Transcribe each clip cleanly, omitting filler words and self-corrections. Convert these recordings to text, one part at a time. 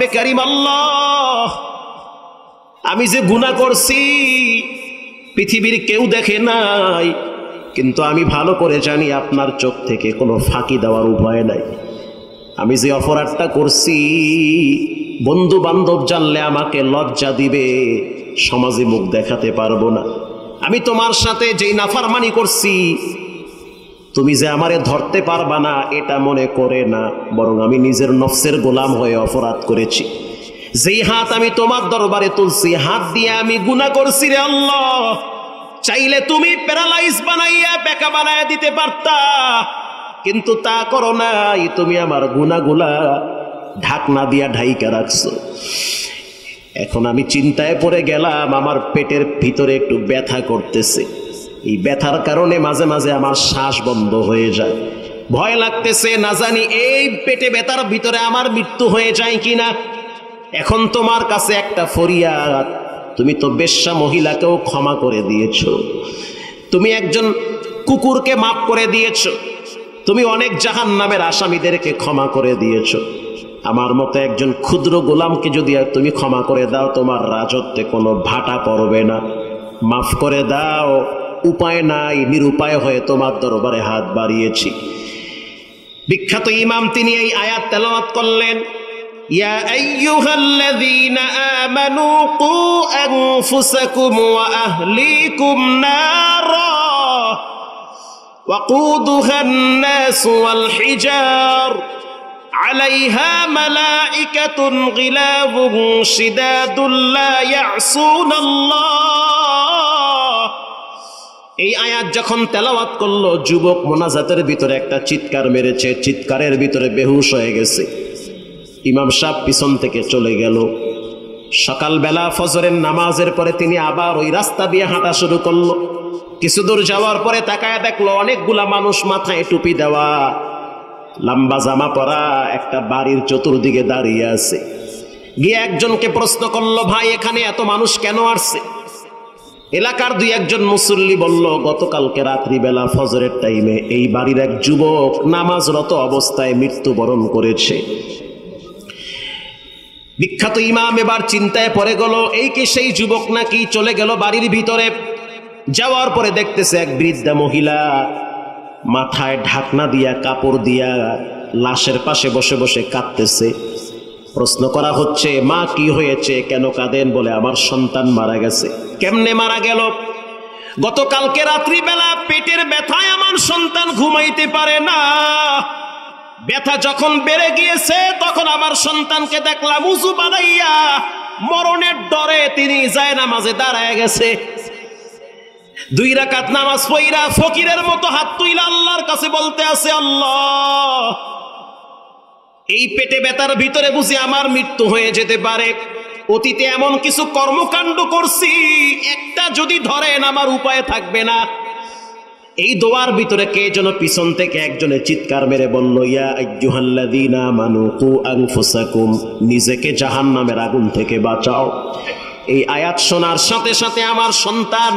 রব্বে কারিম আল্লাহ, আমি যে গুনাহ করছি পৃথিবীর কেউ দেখে নাই, কিন্তু আমি ভালো করে জানি আপনার চোখ থেকে কোনো ফাঁকি দেওয়ার উপায় নাই। আমি যে অপরাধটা করছি বন্ধু বান্ধব জানলে আমাকে লজ্জা দিবে, সমাজে মুখ দেখাতে পারবো না। আমি তোমার সাথে যেই নাফরমানি করছি তুমি যে আমারে ধরতে পারবা না এটা মনে করে না, বরং আমি নিজের নফসের গোলাম হয়ে অপরাধ করেছি। যেই হাত আমি তোমার দরবারে তুলছি হাত দিয়ে আমি গুনাহ করছি রে আল্লাহ, চাইলে তুমি প্যারালাইজ বানাইয়া বেকা বানাইয়া দিতে পারতা, কিন্তু তা করো নাই। তুমি আমার গুনাহগুলা ঢাকনা দিয়া ঢাইকা রাখছো। এখন আমি চিন্তায় পড়ে গেলাম, আমার পেটের ভিতরে একটু ব্যথা করতেছে। এই ব্যথার কারণে মাঝে মাঝে আমার শ্বাস বন্ধ হয়ে যায়। ভয় লাগতেছে, না জানি এই পেটে ব্যথার ভিতরে আমার মৃত্যু হয়ে যায় কিনা। এখন তোমার কাছে একটা ফরিয়াদ, তুমি তো বেশ্যা মহিলাকেও ক্ষমা করে দিয়েছো, তুমি একজন কুকুরকে মাফ করে দিয়েছো, তুমি অনেক জাহান্নামের আসামিদেরকে ক্ষমা করে দিয়েছো। আমার মতো একজন ক্ষুদ্র গোলামকে যদি তুমি ক্ষমা করে দাও, তোমার রাজত্বে কোনো ভাটা পড়বে না। মাফ করে দাও, উপায় নাই, নিরুপায় হয়ে তোমার দরবারে হাত বাড়িয়েছি। বিখ্যাত ইমাম তিনি এই আয়াত তেলাওয়াত করলেন, ইয়া আইয়ুহাল্লাযীনা আমানু কু আনফুসাকুম ওয়া আহলিকুম নারা ওয়াকুদুহান নাস ওয়াল হিজার আলাইহা মালাইকাতুন গিলাযুন শিদাদুন লা ইয়াসুনাল্লাহ। এই আয়াত যখন তেলাওয়াত করলো, যুবক মোনাজাতের ভিতরে একটা চিৎকার মেরেছে, চিৎকারের ভিতরে বেহুশ হয়ে গেছে। ইমাম সাহেব পিছন থেকে চলে গেল। সকালবেলা ফজরের নামাজের পরে তিনি আবার ওই রাস্তা দিয়ে হাঁটা শুরু করলো। কিছু দূর যাওয়ার পরে তাকায় দেখলো অনেকগুলা মানুষ মাথায় টুপি দেওয়া, লম্বা জামা পরা একটা বাড়ির চতুর্দিকে দাঁড়িয়ে আছে। গিয়ে একজনকে প্রশ্ন করলো, ভাই এখানে এত মানুষ কেন আসছে? এলাকার দুই একজন মুসল্লি বলল, গতকালকে রাত্রিবেলা ফজরের টাইমে এই বাড়ির এক যুবক নামাজরত অবস্থায় মৃত্যুবরণ করেছে। বিখ্যাত ইমাম এবার চিন্তায় পড়ে গেল, এই কি সেই যুবক নাকি? চলে গেল বাড়ির ভিতরে। যাওয়ার পরে দেখতেছে এক বৃদ্ধা মহিলা মাথায় ঢাকনা দিয়া কাপড় দিয়া লাশের পাশে বসে বসে কাঁদতেছে। প্রশ্ন করা হচ্ছে, মা কি হয়েছে, কেন কাঁদেন? বলে, আমার সন্তান মারা গেছে। কেমনে মারা গেল? গতকালকে রাত্রিবেলা পেটের ব্যথায় আমার সন্তান ঘুমাইতে পারে না, ব্যথা যখন বেড়ে গিয়েছে তখন আমার সন্তানকে দেখলাম উযু বানাইয়া মরণের ডরে তিনি জায়নামাজে দাঁড়ায় গেছে। 2 রাকাত নামাজ পড়া ফকিরের মতো হাত তুইলা আল্লাহর কাছে বলতে আছে, আল্লাহ এই পেটে ব্যথার ভিতরে বুঝি আমার মৃত্যু হয়ে যেতে পারে। অতীতে এমন কিছু কর্মকাণ্ড করছি, একটা যদি ধরেন আমার উপায় থাকবে না। এই দোয়ার ভিতরে কে যেন পিছন থেকে একজনে চিৎকার মেরে বলল, ইয়া আইয়ুহাল্লাযীনা আমানু কু আনফুসাকুম, নিজেকে জাহান্নামের আগুন থেকে বাঁচাও। এই আয়াত শোনার সাথে সাথে আমার সন্তান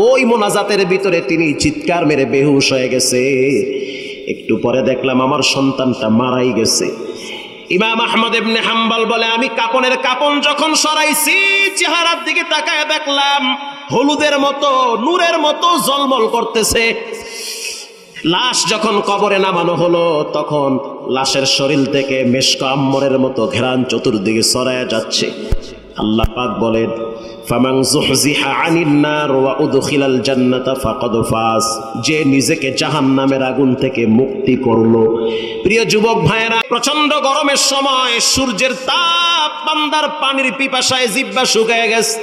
ওই মোনাজাতের ভিতরে তিনি চিৎকার মেরে বেহুশ হয়ে গেছে। একটু পরে দেখলাম আমার সন্তানটা মারাই গেছে। ইমাম আহমদ ইবনে হাম্বল বলে, আমি কাপনের কাপন যখন সরাইছি চেহারার দিকে তাকায় দেখলাম হলুদের মতো নূরের মতো ঝলমল করতেছে। লাশ যখন কবরে নামানো হলো তখন লাশের শরীর থেকে মেশক আম্বরের মতো ঘেরান চতুর্দিকে ছড়ায়া যাচ্ছে। আল্লাহ পাক বলেন, ফামান যুহজিহা আনিন নার ওয়া উদখিলাল জান্নাতা ফাকাদ ফাজ, যে নিজেকে জাহান্নামের আগুন থেকে মুক্তি করলো। প্রিয় যুবক ভাইয়েরা, প্রচন্ড গরমের সময় সূর্যের তাপ বান্দার পানির পিপাসায় জিহ্বা শুকায় গেছে।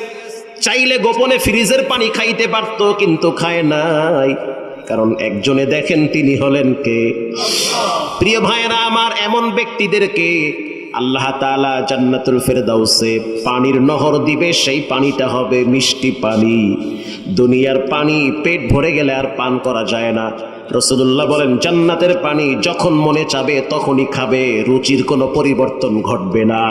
চাইলে গোপনে ফ্রিজের পানি খাইতে পারত, কিন্তু খায় নাই, কারণ একজনে দেখেন তিনি হলেন কে? প্রিয় ভাইয়েরা আমার, এমন ব্যক্তিদেরকে আল্লাহ তাআলা জান্নাতুল ফেরদাউসে পানির নহর দিবে। সেই পানিটা হবে মিষ্টি পানি। দুনিয়ার পানি পেট ভরে গেলে আর পান করা যায় না। রাসূলুল্লাহ বলেন, জান্নাতের পানি যখন মনে চাবে তখনই খাবে, রুচির কোনো পরিবর্তন ঘটবে না।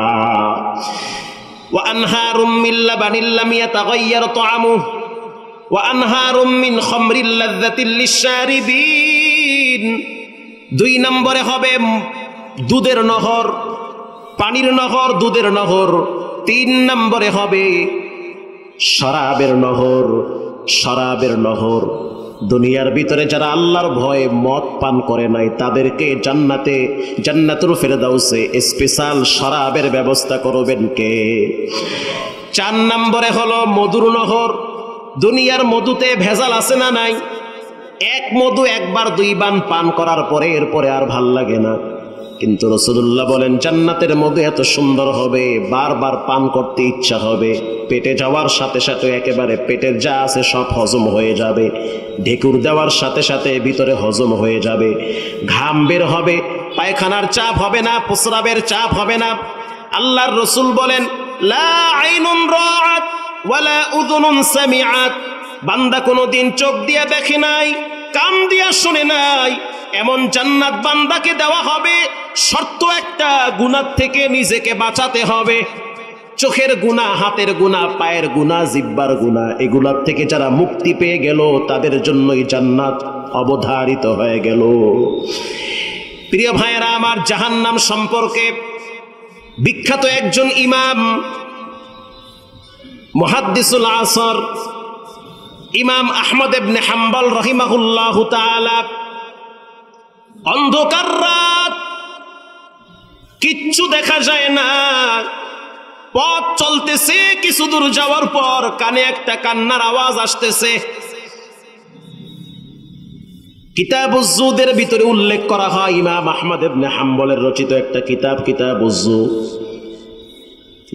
ওয়া আনহারুম মিন লাবানিল লাম ইয়াতাগায়্যার তা'আমুহু ওয়া আনহারুম মিন খামরিল লাযযাতিল লিশশারিবিন। 2 নম্বরে হবে দুধের নহর, পানির নহর, দুধের নহর। 3 নম্বরে হবে শরাবের নহর। শরাবের নহর। দুনিয়ার ভিতরে যারা আল্লাহর ভয়ে মদ পান করে নাই তাদেরকে জান্নাতে, জান্নাতুল ফেরদাউসে স্পেশাল শরাবের ব্যবস্থা করবেন কে? 4 নম্বরে হলো মধুর নহর। দুনিয়ার মধুতে ভেজাল আছে না নাই? এক মধু একবার 2 বার পান করার পরে এরপরে আর ভাল লাগে না। কিন্তু রাসূলুল্লাহ বলেন জান্নাতের মধু এত সুন্দর হবে, বারবার পান করতে ইচ্ছা হবে। পেটে যাওয়ার সাথে সাথে একেবারে পেটের যা আছে সব হজম হয়ে যাবে। ঢেকুর দেওয়ার সাথে সাথে ভিতরে হজম হয়ে যাবে। ঘাম বের হবে, পায়খানার চাপ হবে না, প্রস্রাবের চাপ হবে না। আল্লাহর রাসূল বলেন লা আইনুন রাআত ওয়ালা উযুনুন সামিআত। বান্দা কোনোদিন চোখ দিয়ে দেখে নাই, কান দিয়ে শুনে নাই, এমন জান্নাত বান্দাকে দেওয়া হবে। শর্ত একটা, গুনাহ থেকে নিজেকে বাঁচাতে হবে। চোখের গুনাহ, হাতের গুনাহ, পায়ের গুনাহ, জিহ্বার গুনাহ, এগুলোর থেকে যারা মুক্তি পেয়ে গেল তাদের জন্যই জান্নাত অবধারিত হয়ে গেল। প্রিয় ভাইয়েরা আমার, জাহান্নাম সম্পর্কে বিখ্যাত একজন ইমাম, মুহাদ্দিসুল আসর, ইমাম আহমদ ইবনে হাম্বল রাহিমাহুল্লাহু তাআলা, অন্ধকার রাত, কিচ্ছু দেখা যায় না, পথ চলতেছে, কিছু দূর যাওয়ার পর কানে একটা কান্নার আওয়াজ আসতেছে। কিতাবুজ যুদের ভিতরে উল্লেখ করা হয়, ইমাম আহমদ ইবনে হাম্বলের রচিত একটা কিতাব, কিতাবুজ যুদ।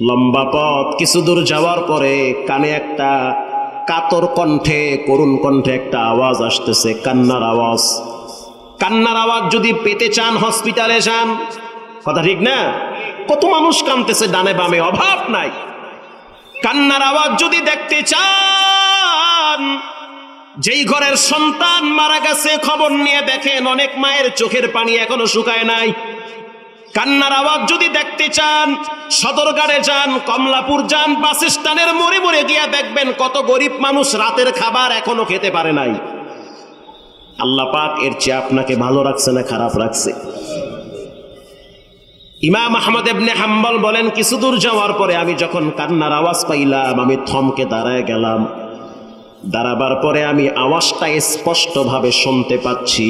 লম্বা পথ, কিছু দূর যাওয়ার পরে কানে একটা কাতর কণ্ঠে, করুণ কণ্ঠে একটা আওয়াজ আসতেছে, কান্নার আওয়াজ। কান্নার আওয়াজ যদি পেতে চান হসপিটালে যান, কথা ঠিক না? কত মানুষ কাঁদতেছে ডানে বামে, অভাব নাই। কান্নার আওয়াজ যদি দেখতে চান, যেই ঘরের সন্তান মারা গেছে খবর নিয়ে দেখেন অনেক মায়ের চোখের পানি এখনো শুকায় নাই। কান্নার আওয়াজ যদি দেখতে চান, সদরঘাটে যান, কমলাপুর যান, বাস স্ট্যান্ডের মোড়ে মোড়ে গিয়া দেখবেন কত গরিব মানুষ রাতের খাবার এখনো খেতে পারে নাই। আল্লাহ পাক এর চেয়ে আপনাকে ভালো রাখছে না খারাপ রাখছে? ইমাম আহমদ ইবনে হাম্বল বলেন, কিছু দূর যাওয়ার পরে আমি যখন কান্নার আওয়াজ পাইলাম, আমি থমকে দাঁড়ায় গেলাম। দাঁড়াবার পরে আমি আওয়াজটা স্পষ্টভাবে শুনতে পাচ্ছি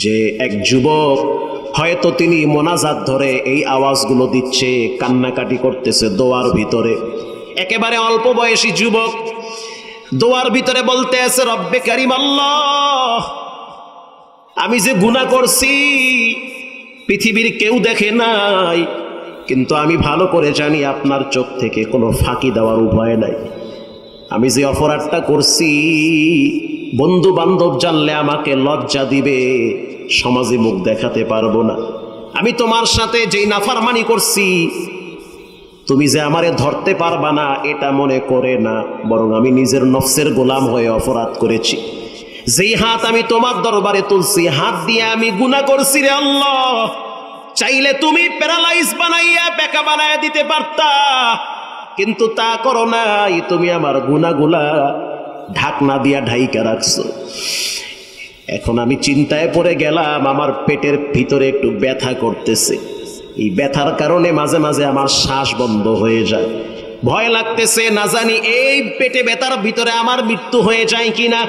যে এক যুবক, হয়তো তিনি মোনাজাত ধরে এই আওয়াজগুলো দিচ্ছে, কান্নাকাটি করতেছে দোয়ার ভিতরে। একেবারে অল্প বয়সী যুবক দোয়ার ভিতরে বলতে আছে, রব্বে কারিম আল্লাহ, আমি যে গুনাহ করছি পৃথিবীর কেউ দেখে নাই, কিন্তু আমি ভালো করে জানি আপনার চোখ থেকে কোনো ফাঁকি দেওয়ার উপায় নাই। আমি যে অপরাধটা করছি বন্ধু বান্ধব জানলে আমাকে লজ্জা দিবে, সমাজে মুখ দেখাতে পারবো না। আমি তোমার সাথে যেই নাফরমানি করছি তুমি যে আমারে ধরতে পারবা না এটা মনে করে না, বরং আমি নিজের নফসের গোলাম হয়ে অপরাধ করেছি। যেই হাত আমি তোমার দরবারে তুলছি, হাত দিয়ে আমি গুনাহ করছি রে আল্লাহ। চাইলে তুমি প্যারালাইজ বানাইয়া বেকা বানাইয়া দিতে পারতা, কিন্তু তা করো নাই। তুমি আমার গুনাহগুলা ঢাকনা দিয়া ঢাইকা রাখছো। এখন আমি চিন্তায় পড়ে গেলাম, আমার পেটের ভিতরে একটু ব্যথা করতেছে। এই ব্যথার কারণে মাঝে মাঝে আমার শ্বাস বন্ধ হয়ে যায়। ভয় লাগতেছে, না জানি এই পেটে ব্যথার ভিতরে আমার মৃত্যু হয়ে যায় কিনা।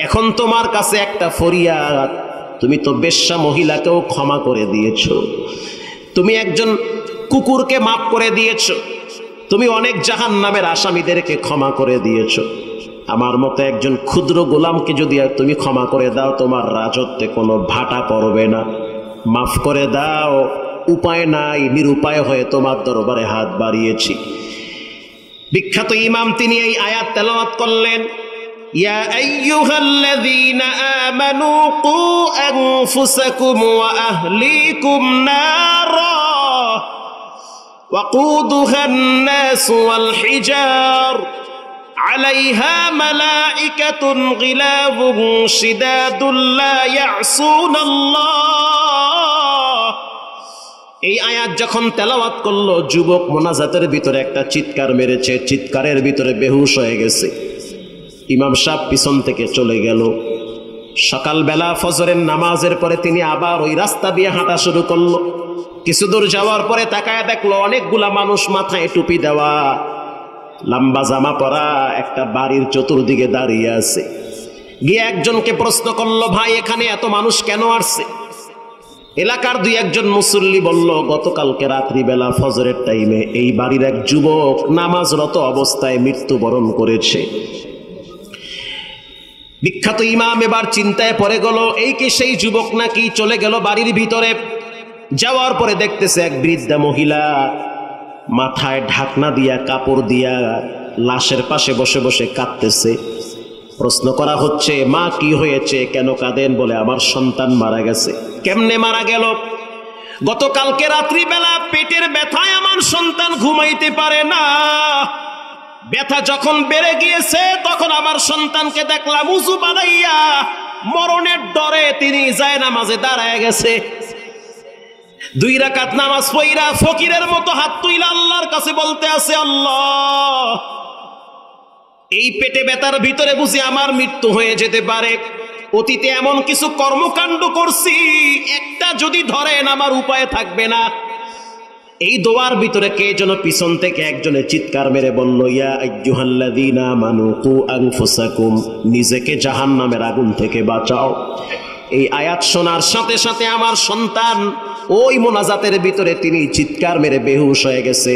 এখন তোমার কাছে একটা ফরিয়াদ, তুমি তো বেশ্যা মহিলাকেও ক্ষমা করে দিয়েছো, তুমি একজন কুকুরকে মাফ করে দিয়েছো, তুমি অনেক জাহান্নামের আসামিদেরকে ক্ষমা করে দিয়েছো। আমার মতো একজন ক্ষুদ্র গোলামকে যদি তুমি ক্ষমা করে দাও, তোমার রাজত্বে কোনো ভাটা পড়বে না। মাফ করে দাও, উপায় নাই, নিরুপায় হয়ে তোমার দরবারে হাত বাড়িয়েছি। বিখ্যাত ইমাম তিনি এই আয়াত তেলাওয়াত করলেন, ইয়া আইয়ুহাল্লাযীনা আমানু কু আনফুসাকুম ওয়া আহলিকুম নারা ওয়াকুদুহা আন-নাস ওয়াল হিজার আলাইহা মালাইকাতুন গিলাযুন শিদাদুন লা ইয়াসুনাল্লাহ। এই আয়াত যখন তেলাওয়াত করলো, যুবক মোনাজাতের ভিতরে একটা চিৎকার মেরেছে, চিৎকারের ভিতরে বেহুশ হয়ে গেছে। ইমাম সাহেব পিছন থেকে চলে গেল। সকালবেলা ফজরের নামাজের পরে তিনি আবার ওই রাস্তা দিয়ে হাঁটা শুরু করলো। কিছু দূর যাওয়ার পরে তাকায় দেখলো অনেকগুলা মানুষ মাথায় টুপি দেওয়া, লম্বা জামা পরা, একটা বাড়ির চতুর্দিকে দাঁড়িয়ে আছে। গিয়ে একজনকে প্রশ্ন করলো, ভাই এখানে এত মানুষ কেন আসছে? এলাকার দুই একজন মুসল্লি বলল, গতকালকে রাত্রিবেলা ফজরের টাইমে এই বাড়ির এক যুবক নামাজরত অবস্থায় মৃত্যুবরণ করেছে। বিখ্যাত ইমাম এবার চিন্তায় পড়ে গেল, এই কি সেই যুবক নাকি? চলে গেল বাড়ির ভিতরে। যাওয়ার পরে দেখতেছে এক বৃদ্ধা মহিলা মাথায় ঢাকনা দিয়া, কাপড় দিয়া লাশের পাশে বসে বসে কাঁদতেছে। প্রশ্ন করা হচ্ছে, মা কি হয়েছে, কেন কাঁদেন? বলে, আমার সন্তান মারা গেছে। কেমনে মারা গেল? গতকালকে রাত্রিবেলা পেটের ব্যথায় আমার সন্তান ঘুমাইতে পারে না। ব্যথা যখন বেড়ে গিয়েছে তখন আমার সন্তানকে দেখলাম উযু বানাইয়া মরণের ডরে তিনি জায়নামাজে দাঁড়ায় গেছে। 2 রাকাত নামাজ পড়া ফকিরের মতো হাত তুইলা আল্লাহর কাছে বলতে আছে, আল্লাহ এই পেটে ব্যথার ভিতরে বুঝি আমার মৃত্যু হয়ে যেতে পারে। অতীতে এমন কিছু কর্মকাণ্ড করছি, একটা যদি ধরেন আমার উপায় থাকবে না। এই দোয়ার ভিতরে কে যেন পিছন থেকে একজনে চিৎকার মেরে বলল, ইয়া আইয়ুহাল্লাযীনা আমানু কু আনফুসাকুম, নিজেকে জাহান্নামের আগুন থেকে বাঁচাও। এই আয়াত শোনার সাথে সাথে আমার সন্তান ওই মোনাজাতের ভিতরে তিনি চিৎকার মেরে বেহুশ হয়ে গেছে।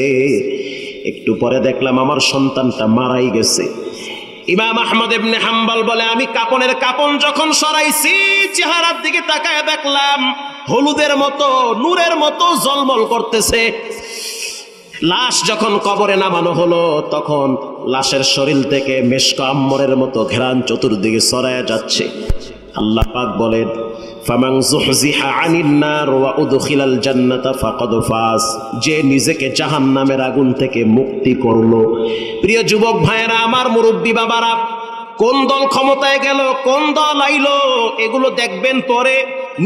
একটু পরে দেখলাম আমার সন্তানটা মারাই গেছে। ইমাম আহমদ ইবনে হাম্বল বলে, আমি কাপনের কাপন যখন সরাইছি চেহারার দিকে তাকায় দেখলাম হলুদের মতো, নূরের মতো ঝলমল করতেছে। লাশ যখন কবরে নামানো হলো তখন লাশের শরীর থেকে মেশক আম্বরের মতো ঘেরান চতুর্দিকে ছড়ায় যাচ্ছে। আল্লাহ পাক বলেন, ফামান যুহজিহা আনিন নার ওয়া উদখিলাল জান্নাতা ফাকাদ ফাজ, যে নিজেকে জাহান্নামের আগুন থেকে মুক্তি করলো। প্রিয় যুবক ভাইয়েরা, আমার মুরব্বী বাবারা, কোন দল ক্ষমতায় গেল, কোন দল আইলো, এগুলো দেখবেন পরে।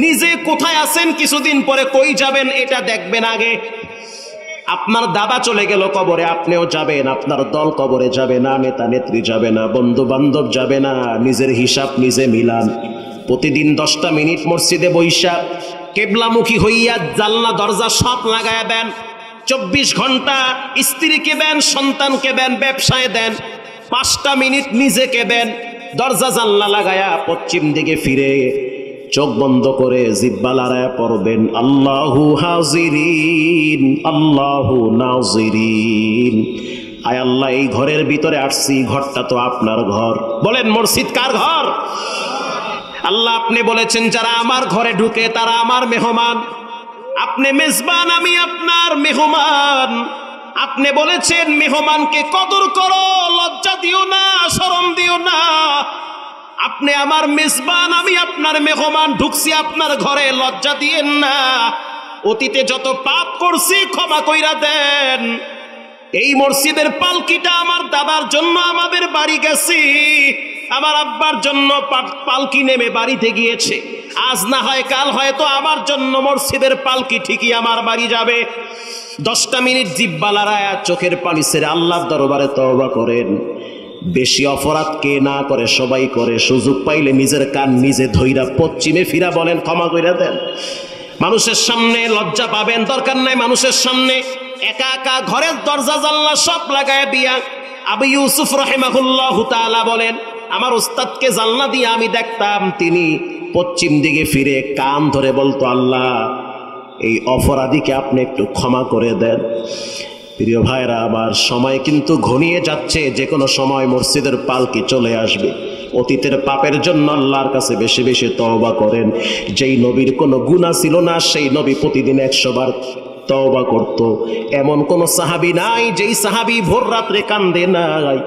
নিজে কোথায় আছেন, কিছুদিন পরে কই যাবেন, এটা দেখবেন আগে। আপনার দাদা চলে গেল কবরে, আপনিও যাবেন। আপনার দল কবরে যাবে না, নেতা নেত্রী যাবে না, বন্ধু বান্ধব যাবে না। নিজের হিসাব নিজে মিলান। প্রতিদিন 10টা মিনিট মসজিদে বৈশা কেবলামুখী হইয়া জানলা দরজা সব লাগায় দেন। 24 ঘন্টা স্ত্রীকে দেন, সন্তানকে দেন, ব্যবসায় দেন। 5টা মিনিট নিজেকে দেন। দরজা জানলা লাগায়া পশ্চিম দিকে ফিরে চোখ বন্ধ করে জিহ্বা লড়ায় পড়বেন, আল্লাহু হাজিরিন আল্লাহু নাজিরিন। আয় আল্লাহ, এই ঘরের ভিতরে আসছি, ঘরটা তো আপনার ঘর। বলেন, মসজিদ কার ঘর? আল্লাহ আপনি বলেছেন, যারা আমার ঘরে ঢুকে তারা আমার মেহমান। আপনি মেজবান, আমি আপনার মেহমান। আপনি বলেছেন মেহমানকে কদর করো, লজ্জা দিও না, শরম দিও না। আপনি আমার মেজবান, আমি আপনার মেহমান, ঢুকছি আপনার ঘরে, লজ্জা দিয়েন না। অতীতে যত পাপ করছি ক্ষমা কইরা দেন। এই মসজিদের পালকিটা আমার দাদার জন্য আমাদের বাড়ি গেছি, আমার আব্বার জন্য পালকি নেমে বাড়িতে গিয়েছে। আজ না হয় কাল হয়তো আমার জন্য মসজিদের পালকি ঠিকই আমার বাড়ি যাবে। 10টা মিনিট জিহ্বা লড়ায়া চোখের পানি ছেড়ে আল্লাহর দরবারে তওবা করেন। বেশি অপরাধ কে না করে? সবাই করে। সুযোগ পাইলে নিজের কান নিজে ধইরা পশ্চিমে ফিরা বলেন, ক্ষমা কইরা দেন। মানুষের সামনে লজ্জা পাবেন, দরকার নাই মানুষের সামনে। একা একা ঘরের দরজা জানলা সব লাগায় দিয়া আবু ইউসুফ রাহিমাহুল্লাহু তাআলা বলেন, আমার উস্তাদকে জানলা দিয়ে আমি দেখতাম তিনি পশ্চিম দিকে ফিরে কান ধরে বলতো, আল্লাহ এই অপরাধীকে আপনি একটু ক্ষমা করে দেন। প্রিয় ভাইরা আমার, সময় কিন্তু ঘনিয়ে যাচ্ছে, যে কোনো সময় মসজিদের পালকি চলে আসবে। অতীতের পাপের জন্য আল্লাহর কাছে বেশি বেশি তওবা করেন। যেই নবীর কোনো গুনাহ ছিল না, সেই নবী প্রতিদিন 100 বার তওবা করত। এমন কোন সাহাবী নাই যেই সাহাবী ভোর রাত্রে কান্দে নাই।